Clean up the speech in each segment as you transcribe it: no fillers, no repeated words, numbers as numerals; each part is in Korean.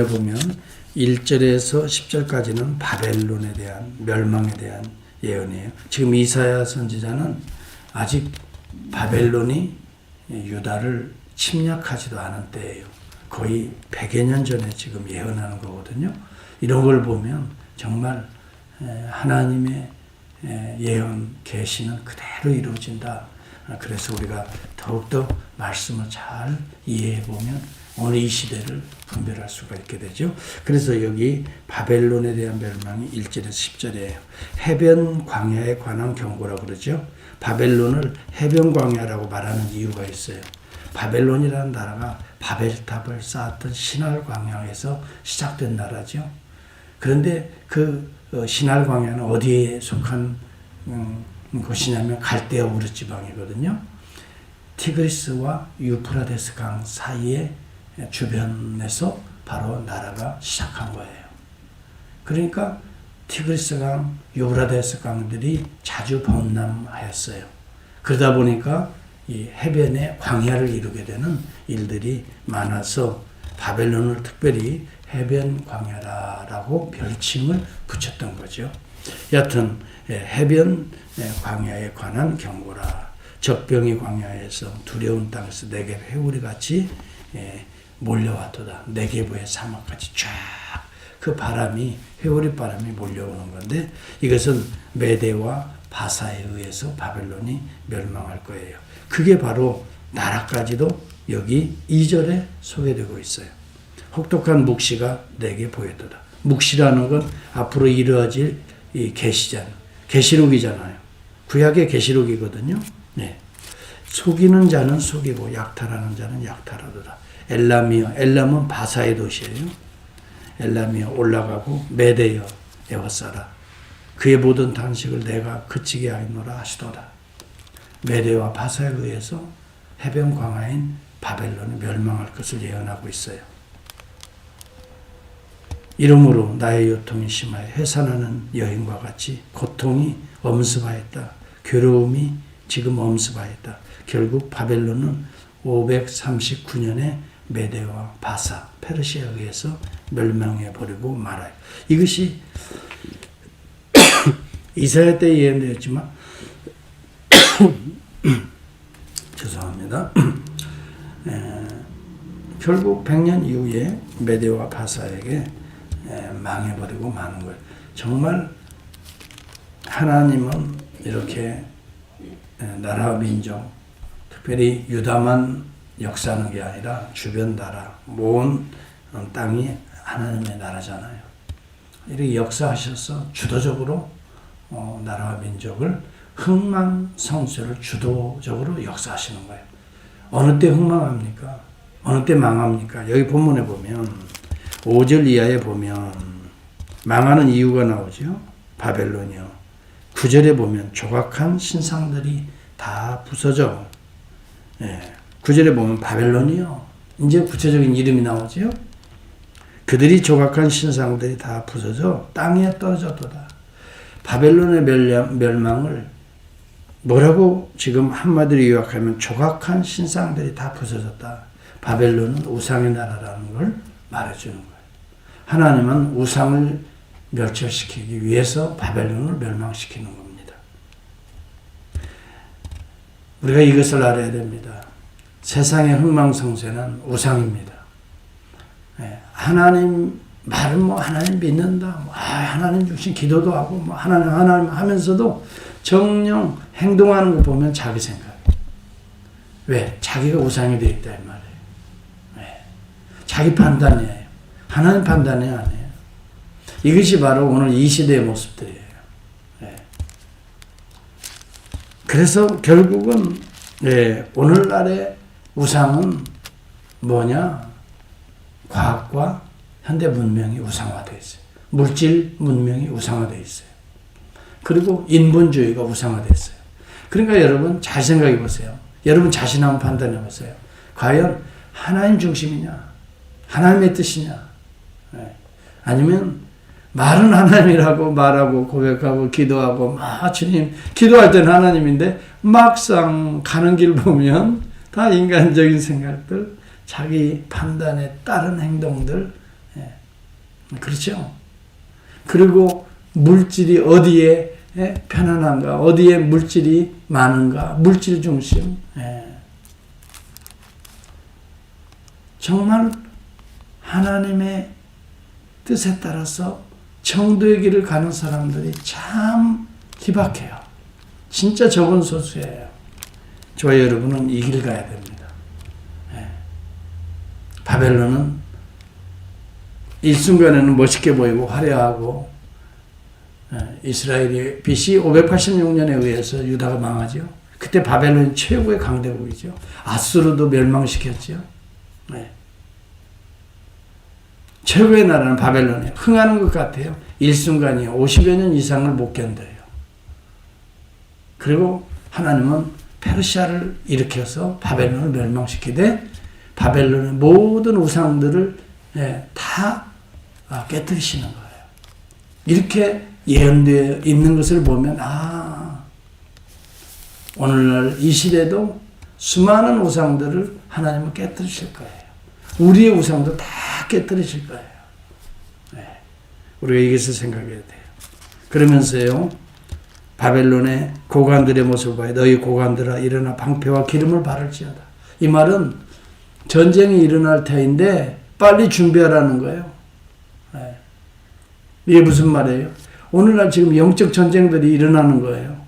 보면 1절에서 10절까지는 바벨론에 대한 멸망에 대한 예언이에요. 지금 이사야 선지자는 아직 바벨론이 유다를 침략하지도 않은 때예요. 거의 100여 년 전에 지금 예언하는 거거든요. 이런 걸 보면 정말 하나님의 예언 계시는 그대로 이루어진다. 그래서 우리가 더욱더 말씀을 잘 이해해 보면 오늘 이 시대를 분별할 수가 있게 되죠. 그래서 여기 바벨론에 대한 멸망이 1절에서 10절이에요. 해변 광야에 관한 경고라고 그러죠. 바벨론을 해변 광야라고 말하는 이유가 있어요. 바벨론이라는 나라가 바벨탑을 쌓았던 신할 광야에서 시작된 나라죠. 그런데 그 신할 광야는 어디에 속한 곳이냐면 갈대아 우르 지방이거든요. 티그리스와 유프라데스 강 사이에 주변에서 바로 나라가 시작한 거예요. 그러니까 티그리스 강, 유프라데스 강들이 자주 범람하였어요. 그러다 보니까 이 해변에 광야를 이루게 되는 일들이 많아서 바벨론을 특별히 해변 광야라고 별칭을 붙였던 거죠. 여하튼 해변 광야에 관한 경고라. 적병이 광야에서 두려운 땅에서 네겝 회오리 같이 몰려왔도다. 네겝의 사막같이 쫙 그 바람이 회오리 바람이 몰려오는 건데 이것은 메대와 바사에 의해서 바벨론이 멸망할 거예요. 그게 바로 나라까지도 여기 2절에 소개되고 있어요. 혹독한 묵시가 내게 보였도다. 묵시라는 건 앞으로 이루어질 이 계시록이잖아요. 구약의 계시록이거든요. 네. 속이는 자는 속이고 약탈하는 자는 약탈하도다. 엘람이여, 엘람은 바사의 도시예요. 엘람이여 올라가고 메대여 에워싸라. 그의 모든 단식을 내가 그치게 하노라 하시도다. 메대와 바사에 의해서 해변 광야인 바벨론이 멸망할 것을 예언하고 있어요. 이러므로 나의 요통이 심하여 해산하는 여인과 같이 고통이 엄습하였다. 괴로움이 지금 엄습하였다. 결국 바벨론은 539년에 메대와 바사, 페르시아에 의해서 멸망해 버리고 말아요. 이것이 이사야 때 예언되었지만 죄송합니다. 결국 100년 이후에 메대와 바사에게 망해버리고 마는 거예요. 정말 하나님은 이렇게 나라와 민족, 특별히 유다만 역사하는 게 아니라 주변 나라, 모든 땅이 하나님의 나라잖아요. 이렇게 역사하셔서 주도적으로 나라와 민족을 흥망성쇠를 주도적으로 역사하시는 거예요. 어느 때 흥망합니까? 어느 때 망합니까? 여기 본문에 보면 5절 이하에 보면 망하는 이유가 나오죠. 바벨론이요. 9절에 보면 조각한 신상들이 다 부서져. 9절에 보면 바벨론이요. 이제 구체적인 이름이 나오죠. 그들이 조각한 신상들이 다 부서져 땅에 떨어졌도다. 바벨론의 멸망을 뭐라고 지금 한마디로 요약하면 조각한 신상들이 다 부서졌다. 바벨론은 우상의 나라라는 걸 말해주는 거예요. 하나님은 우상을 멸절시키기 위해서 바벨론을 멸망시키는 겁니다. 우리가 이것을 알아야 됩니다. 세상의 흥망성쇠는 우상입니다. 하나님 말은 하나님 믿는다, 하나님 중심 기도도 하고 하나님 하면서도 정녕 행동하는 거 보면 자기 생각. 왜? 자기가 우상이 되어 있다 이 말이에요. 자기 판단이에요. 하나님 판단이 아니에요. 이것이 바로 오늘 이 시대의 모습들이에요. 그래서 결국은 오늘날의 우상은 뭐냐? 과학과 현대 문명이 우상화되어 있어요. 물질 문명이 우상화되어 있어요. 그리고 인본주의가 우상화되어 있어요. 그러니까 여러분 잘 생각해 보세요. 여러분 자신 한번 판단해 보세요. 과연 하나님 중심이냐? 하나님의 뜻이냐? 아니면 말은 하나님이라고 말하고 고백하고 기도하고 주님 기도할 때는 하나님인데 막상 가는 길 보면 다 인간적인 생각들, 자기 판단에 따른 행동들, 그렇죠? 그리고 물질이 어디에 편안한가, 어디에 물질이 많은가, 물질 중심. 정말 하나님의 뜻에 따라서 정도의 길을 가는 사람들이 참 희박해요. 진짜 적은 소수예요. 저와 여러분은 이 길 가야 됩니다. 바벨론은 일순간에는 멋있게 보이고 화려하고, 이스라엘이 BC 586년에 의해서 유다가 망하죠. 그때 바벨론이 최고의 강대국이죠. 아수르도 멸망시켰죠. 최고의 나라는 바벨론이에요. 흥하는 것 같아요. 일순간이요. 50여 년 이상을 못 견뎌요. 그리고 하나님은 페르시아를 일으켜서 바벨론을 멸망시키되 바벨론의 모든 우상들을 다 깨뜨리시는 거예요. 이렇게 예언되어 있는 것을 보면 오늘날 이 시대도 수많은 우상들을 하나님은 깨뜨리실 거예요. 우리의 우상도 다 깨뜨리실 거예요. 우리가 이것을 생각해야 돼요. 그러면서요, 바벨론의 고관들의 모습을 봐요. 너희 고관들아 일어나 방패와 기름을 바를지어다. 이 말은 전쟁이 일어날 터인데 빨리 준비하라는 거예요. 이게 무슨 말이에요? 오늘날 지금 영적 전쟁들이 일어나는 거예요.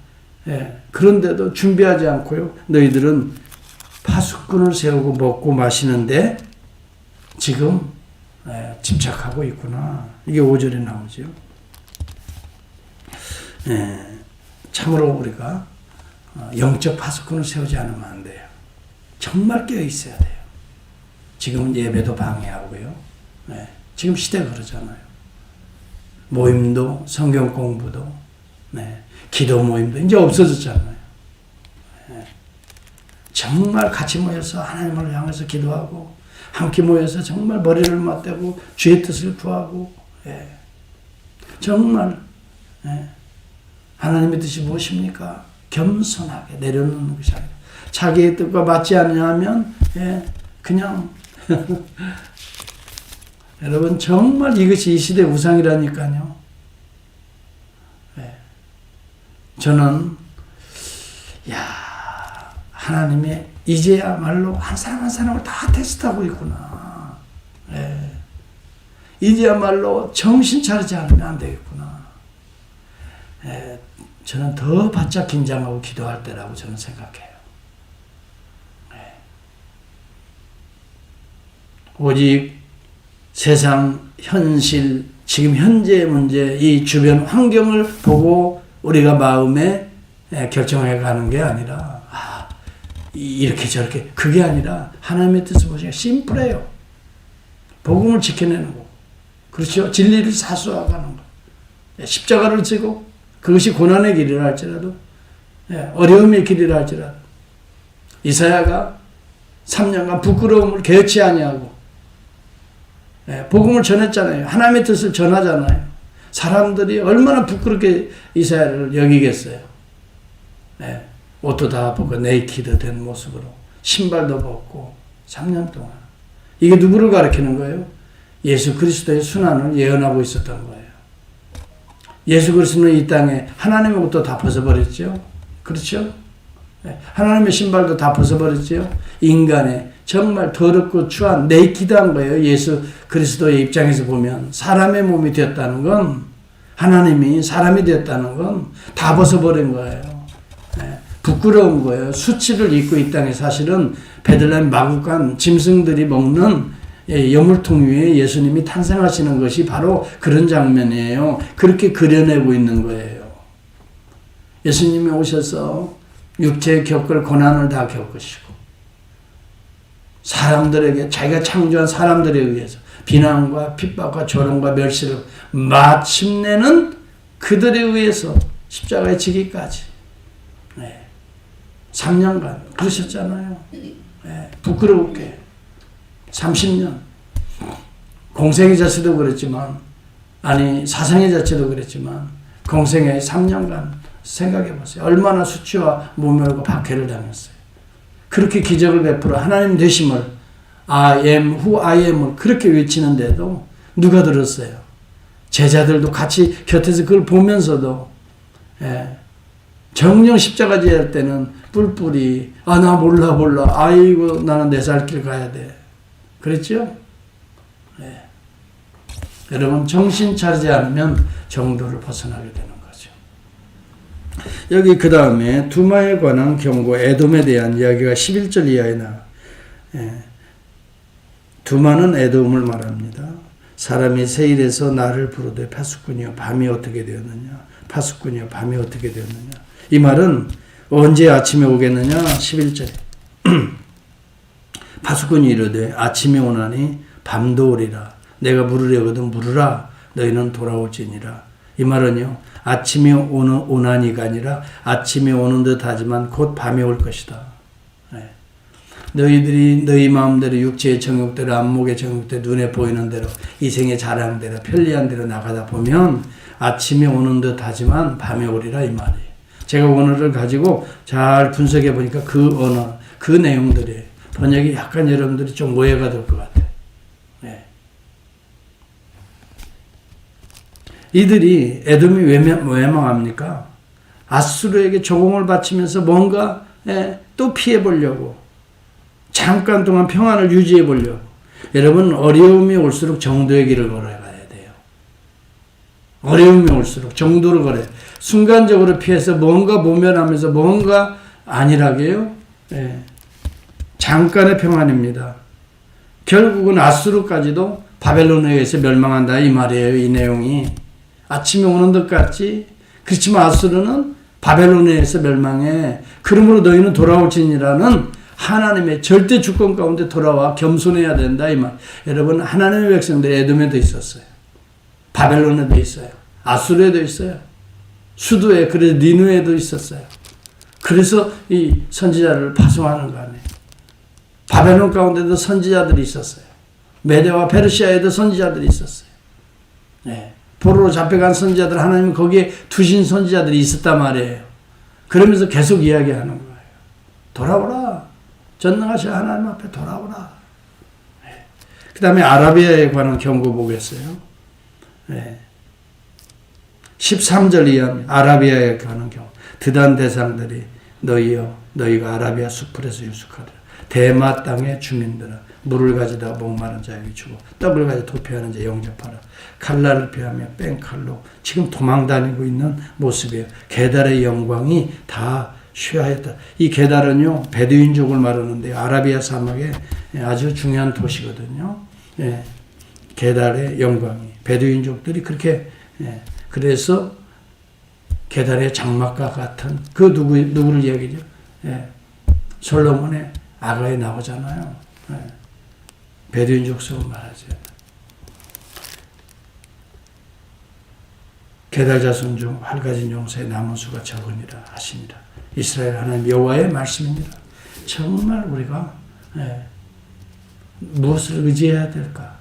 그런데도 준비하지 않고요, 너희들은 파수꾼을 세우고 먹고 마시는데 지금 집착하고 있구나. 이게 5절에 나오죠. 참으로 우리가 영적 파수꾼을 세우지 않으면 안 돼요. 정말 깨어 있어야 돼요. 지금은 예배도 방해하고요. 지금 시대가 그러잖아요. 모임도, 성경 공부도, 기도 모임도 이제 없어졌잖아요. 정말 같이 모여서 하나님을 향해서 기도하고, 함께 모여서 정말 머리를 맞대고 주의 뜻을 구하고, 정말 하나님의 뜻이 무엇입니까? 겸손하게 내려놓는 것이 아니라 자기의 뜻과 맞지 않으면 그냥 여러분 정말 이것이 이 시대의 우상이라니까요. 저는 하나님이 이제야말로 한 사람 한 사람을 다 테스트하고 있구나. 이제야말로 정신 차리지 않으면 안 되겠구나. 저는 더 바짝 긴장하고 기도할 때라고 저는 생각해요. 오직 세상, 현실, 지금 현재의 문제, 이 주변 환경을 보고 우리가 마음에 결정해 가는 게 아니라, 이렇게 저렇게, 그게 아니라 하나님의 뜻을 보시면 심플해요. 복음을 지켜내는 거. 그렇죠? 진리를 사수하가는 거. 십자가를 지고, 그것이 고난의 길이라 할지라도, 어려움의 길이라 할지라도, 이사야가 3년간 부끄러움을 개의치 아니하고 복음을 전했잖아요. 하나님의 뜻을 전하잖아요. 사람들이 얼마나 부끄럽게 이사야를 여기겠어요. 옷도 다 벗고 네이키드 된 모습으로 신발도 벗고 3년 동안. 이게 누구를 가리키는 거예요? 예수 그리스도의 순환을 예언하고 있었던 거예요. 예수 그리스도는 이 땅에 하나님의 옷도 다 벗어버렸죠. 그렇죠? 하나님의 신발도 다 벗어버렸죠. 인간의 정말 더럽고 추한 네이키드한 거예요. 예수 그리스도의 입장에서 보면 사람의 몸이 되었다는 건, 하나님이 사람이 되었다는 건 다 벗어버린 거예요. 부끄러운 거예요. 수치를 입고 이 땅에 사실은 베들레헴 마구간 짐승들이 먹는 여물통 위에 예수님이 탄생하시는 것이 바로 그런 장면이에요. 그렇게 그려내고 있는 거예요. 예수님이 오셔서 육체에 겪을 고난을 다 겪으시고, 사람들에게, 자기가 창조한 사람들에 의해서 비난과 핍박과 조롱과 멸시를 마침내는 그들에 의해서 십자가에 지기까지 3년간 그러셨잖아요. 부끄럽게 30년. 공생의 자체도 그랬지만, 아니 사상의 자체도 그랬지만, 공생의 3년간 생각해보세요. 얼마나 수치와 모멸과 박해를 당했어요. 그렇게 기적을 베풀어 하나님 되심을, I am who I am을 그렇게 외치는데도 누가 들었어요? 제자들도 같이 곁에서 그걸 보면서도 정령 십자가 지할 때는 뿔뿔이 나 몰라 아이고 나는 내 살 길 가야 돼 그랬죠? 여러분 정신 차리지 않으면 정도를 벗어나게 되는 거죠. 여기 그 다음에 두마에 관한 경고 에돔에 대한 이야기가 11절 이하에 나와. 두마는 에돔을 말합니다. 사람이 세일에서 나를 부르되 파수꾼이여 밤이 어떻게 되었느냐 파수꾼이여 밤이 어떻게 되었느냐 이 말은 언제 아침에 오겠느냐 11절에 파수꾼이 이르되 아침이 오나니 밤도 오리라 내가 물으려거든 물으라 너희는 돌아올지니라 이 말은요 아침이 오나니가 아니라 아침이 오는 듯 하지만 곧 밤이 올 것이다. 너희들이 너희 마음대로 육체의 정욕대로 안목의 정욕대로 눈에 보이는 대로 이생의 자랑대로 편리한 대로 나가다 보면 아침이 오는 듯 하지만 밤이 오리라 이 말이에요. 제가 언어를 가지고 잘 분석해 보니까 그 언어 그 내용들이 번역이 약간 여러분들이 좀 오해가 될 것 같아요. 이들이 에돔이 왜 망합니까? 아수르에게 조공을 바치면서 뭔가 또 피해 보려고 잠깐 동안 평안을 유지해 보려고. 여러분 어려움이 올수록 정도의 길을 걸어가야 돼요. 어려움이 올수록 정도를 걸어야 돼요. 순간적으로 피해서 뭔가 모면하면서 뭔가 아니라게요. 잠깐의 평안입니다. 결국은 아수르까지도 바벨론에 의해서 멸망한다 이 말이에요. 이 내용이 아침에 오는 것 같지 그렇지만 아수르는 바벨론에 의해서 멸망해. 그러므로 너희는 돌아올지니라는 하나님의 절대 주권 가운데 돌아와 겸손해야 된다 이 말. 여러분 하나님의 백성들이 에돔에도 있었어요. 바벨론에도 있어요. 아수르에도 있어요. 수도에 그래서 니누에도 있었어요. 그래서 이 선지자를 파송하는 거 아니에요. 바벨론 가운데도 선지자들이 있었어요. 메대와 페르시아에도 선지자들이 있었어요. 포로로 잡혀간 선지자들 하나님은 거기에 두신 선지자들이 있었단 말이에요. 그러면서 계속 이야기하는 거예요. 돌아오라. 전능하신 하나님 앞에 돌아오라. 그 다음에 아라비아에 관한 경고 보겠어요. 13절 이하입니다. 아라비아에 관한 경고. 드단 대상들이 너희여 너희가 아라비아 수풀에서 유숙하리라. 대마 땅의 주민들아 물을 가지다가 목마른 자에게 주고 떡을 가지고 도피하는 자 영접하라. 칼날을 피하며 뺑칼로 지금 도망다니고 있는 모습이에요. 게달의 영광이 다 쉬하였다. 이 게달은요 베두인족을 말하는데 아라비아 사막에 아주 중요한 도시거든요. 게달의 영광이 베두인족들이 그렇게 그래서 게달의 장막과 같은 그 누구를 얘기죠? 솔로몬의 아가에 나오잖아요. 베두인족 속을 말하죠. 게달 자손 중 활가진 용사의 남은 수가 적으니라 하시니라. 이스라엘 하나님 여호와의 말씀입니다. 정말 우리가 무엇을 의지해야 될까?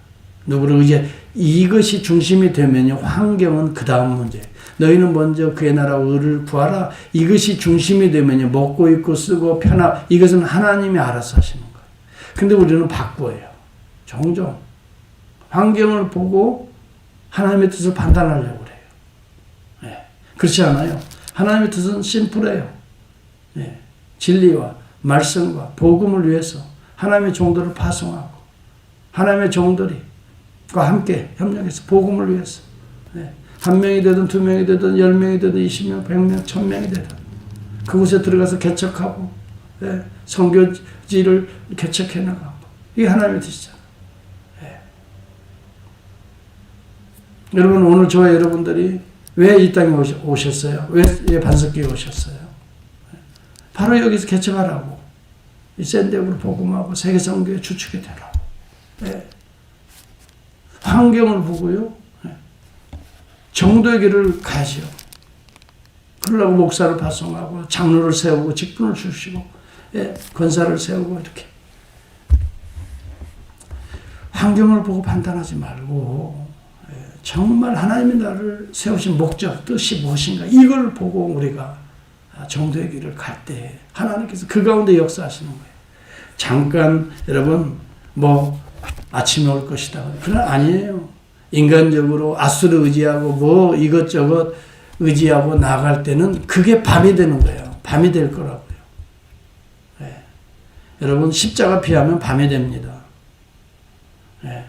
누구를 의지해? 이것이 중심이 되면요 환경은 그 다음 문제. 너희는 먼저 그의 나라 의를 구하라. 이것이 중심이 되면요 먹고 입고 쓰고 편하. 이것은 하나님이 알아서 하시는 거예요. 근데 우리는 바꿔요. 종종 환경을 보고 하나님의 뜻을 판단하려고 그래요. 그렇지 않아요. 하나님의 뜻은 심플해요. 진리와 말씀과 복음을 위해서 하나님의 종들을 파송하고 하나님의 종들이 과 함께 협력해서 복음을 위해서 한 명이 되든 두 명이 되든 10명이 되든 20명, 100명, 1000명이 되든 그곳에 들어가서 개척하고 선교지를 개척해 나가고 이게 하나님의 뜻이잖아요. 여러분 오늘 저와 여러분들이 왜 이 땅에 오셨어요? 왜 반석기에 오셨어요? 바로 여기서 개척하라고 이 샌디에고로 복음하고 세계 선교의 주축이 되라고. 환경을 보고요. 정도의 길을 가죠. 그러려고 목사를 파송하고 장로를 세우고 직분을 주시고 권사를 세우고 이렇게. 환경을 보고 판단하지 말고 정말 하나님이 나를 세우신 목적, 뜻이 무엇인가 이걸 보고 우리가 정도의 길을 갈 때 하나님께서 그 가운데 역사하시는 거예요. 잠깐 여러분 아침에 올 것이다. 그건 아니에요. 인간적으로 아수르 의지하고 뭐 이것저것 의지하고 나갈 때는 그게 밤이 되는 거예요. 밤이 될 거라고요. 예. 여러분 십자가 피하면 밤이 됩니다. 예.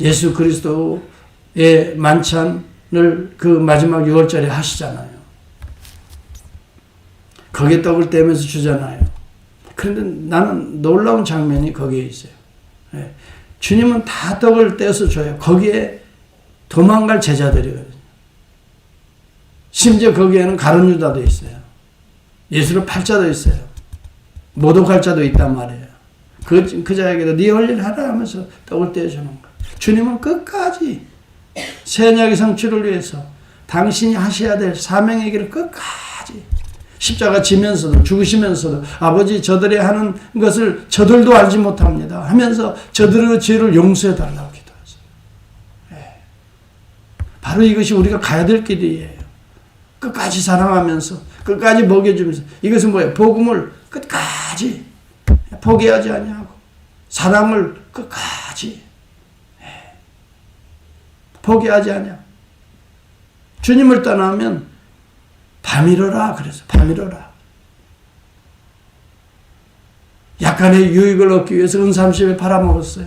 예수 그리스도의 만찬을 그 마지막 6월절에 하시잖아요. 거기에 떡을 떼면서 주잖아요. 그런데 나는 놀라운 장면이 거기에 있어요. 예. 주님은 다 떡을 떼서 줘요. 거기에 도망갈 제자들이거든요. 심지어 거기에는 가룟 유다도 있어요. 예수를 팔 자도 있어요. 모독할 자도 있단 말이에요. 그 자에게도 네 할 일 하라 하면서 떡을 떼어주는 거예요. 주님은 끝까지 새 언약의 성취를 위해서 당신이 하셔야 될 사명의 길을 끝까지 십자가 지면서도 죽으시면서도 아버지 저들이 하는 것을 저들도 알지 못합니다 하면서 저들의 죄를 용서해 달라고 기도하세요. 네. 바로 이것이 우리가 가야 될 길이에요. 끝까지 사랑하면서 끝까지 먹여주면서 이것은 뭐예요? 복음을 끝까지 포기하지 아니하고 사랑을 끝까지 포기하지 아니하고 주님을 떠나면 밤이러라 그래서 밤이러라. 약간의 유익을 얻기 위해서 은삼십에 팔아먹었어요.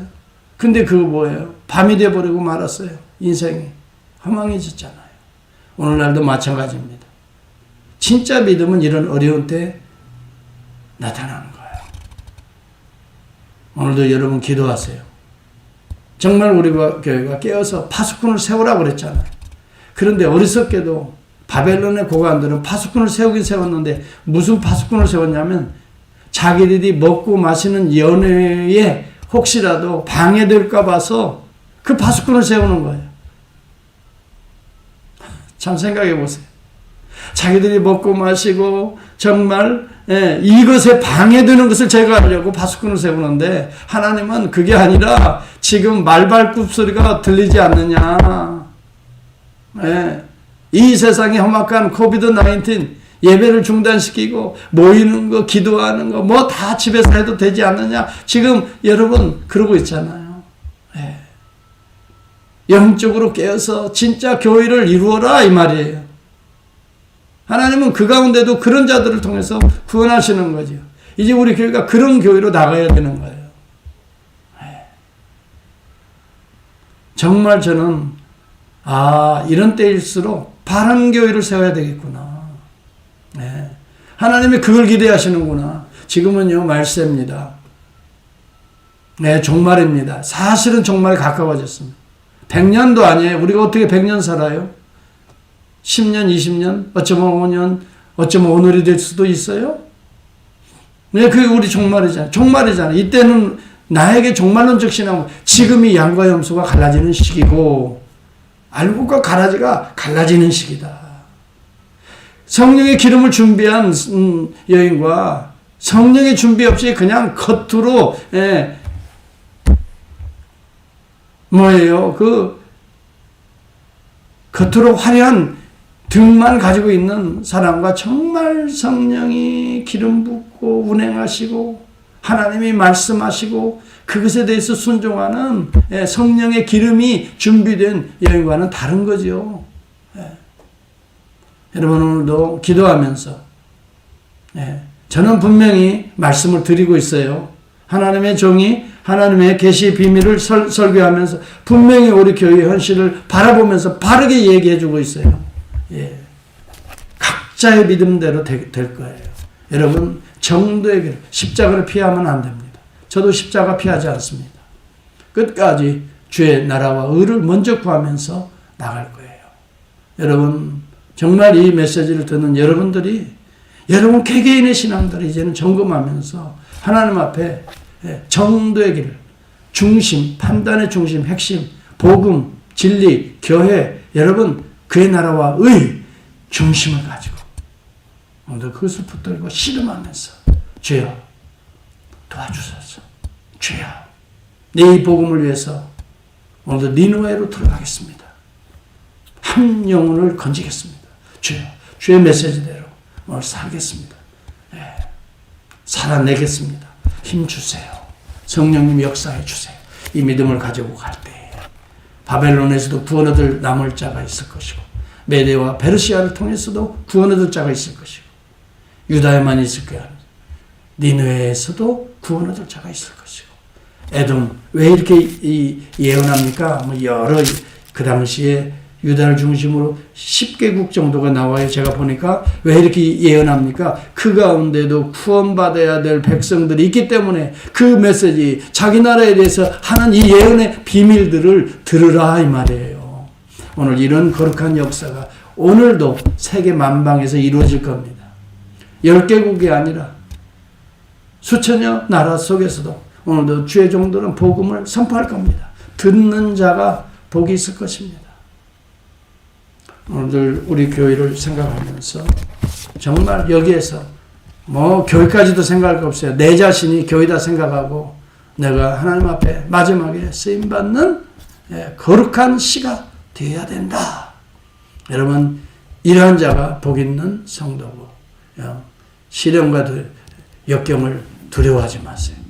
근데 그거 뭐예요? 밤이 돼버리고 말았어요. 인생이 허망해졌잖아요. 오늘날도 마찬가지입니다. 진짜 믿음은 이런 어려운 때 나타나는 거예요. 오늘도 여러분 기도하세요. 정말 우리 교회가 깨어서 파수꾼을 세우라고 그랬잖아요. 그런데 어리석게도 바벨론의 고관들은 파수꾼을 세우긴 세웠는데 무슨 파수꾼을 세웠냐면 자기들이 먹고 마시는 연회에 혹시라도 방해될까 봐서 그 파수꾼을 세우는 거예요. 참 생각해 보세요. 자기들이 먹고 마시고 정말 이것에 방해되는 것을 제거하려고 파수꾼을 세우는데 하나님은 그게 아니라 지금 말발굽 소리가 들리지 않느냐. 이 세상의 험악한 코비드-19 예배를 중단시키고 모이는 거 기도하는 거 뭐 다 집에서 해도 되지 않느냐. 지금 여러분 그러고 있잖아요. 영적으로 깨어서 진짜 교회를 이루어라 이 말이에요. 하나님은 그 가운데도 그런 자들을 통해서 구원하시는 거죠. 이제 우리 교회가 그런 교회로 나가야 되는 거예요. 정말 저는 이런 때일수록 바른 교회를 세워야 되겠구나. 하나님이 그걸 기대하시는구나. 지금은요 말세입니다. 종말입니다. 사실은 종말에 가까워졌습니다. 100년도 아니에요. 우리가 어떻게 100년 살아요? 10년, 20년, 어쩌면 5년, 어쩌면 오늘이 될 수도 있어요. 그게 우리 종말이잖아요. 종말이잖아요. 이때는 나에게 종말론적 신앙은 지금이 양과 염소가 갈라지는 시기고 알곡과 가라지가 갈라지는 시기다. 성령의 기름을 준비한 여인과 성령의 준비 없이 그냥 겉으로 겉으로 화려한 등만 가지고 있는 사람과 정말 성령이 기름 붓고 운행하시고 하나님이 말씀하시고 그것에 대해서 순종하는 성령의 기름이 준비된 여인과는 다른 거죠. 여러분 오늘도 기도하면서 저는 분명히 말씀을 드리고 있어요. 하나님의 종이 하나님의 계시의 비밀을 설교하면서 분명히 우리 교회의 현실을 바라보면서 바르게 얘기해주고 있어요. 각자의 믿음대로 될 거예요. 여러분 정도의 길, 십자가를 피하면 안 됩니다. 저도 십자가 피하지 않습니다. 끝까지 주의 나라와 의를 먼저 구하면서 나갈 거예요. 여러분 정말 이 메시지를 듣는 여러분들이 여러분 개개인의 신앙들을 이제는 점검하면서 하나님 앞에 정도의 길, 중심, 판단의 중심, 핵심, 복음, 진리, 교회, 여러분 그의 나라와 의 중심을 가지고 오늘 그것을 붙들고 씨름하면서 주여 도와주소서. 주여 내 이 복음을 위해서 오늘도 니느웨로 들어가겠습니다. 한 영혼을 건지겠습니다. 주여 주의 메시지대로 오늘 살겠습니다. 살아내겠습니다. 힘 주세요. 성령님 역사해 주세요. 이 믿음을 가지고 갈 때 바벨론에서도 구원 얻을 남을 자가 있을 것이고 메대와 페르시아를 통해서도 구원 얻을 자가 있을 것이고 유다에만 있을 거야. 니느웨에서도 구원 얻을 자가 있을 것이고 에돔 왜 이렇게 예언합니까? 뭐 여러 그 당시에 유다를 중심으로 10개국 정도가 나와요. 제가 보니까 왜 이렇게 예언합니까? 그 가운데도 구원받아야 될 백성들이 있기 때문에 그 메시지 자기 나라에 대해서 하는 이 예언의 비밀들을 들으라 이 말이에요. 오늘 이런 거룩한 역사가 오늘도 세계 만방에서 이루어질 겁니다. 10개국이 아니라 수천여 나라 속에서도 오늘도 주의 종들은 복음을 선포할 겁니다. 듣는 자가 복이 있을 것입니다. 오늘 우리 교회를 생각하면서 정말 여기에서 뭐 교회까지도 생각할 거 없어요. 내 자신이 교회다 생각하고 내가 하나님 앞에 마지막에 쓰임받는 거룩한 씨가 되어야 된다. 여러분 이러한 자가 복 있는 성도고 시련과 역경을 두려워하지 마세요.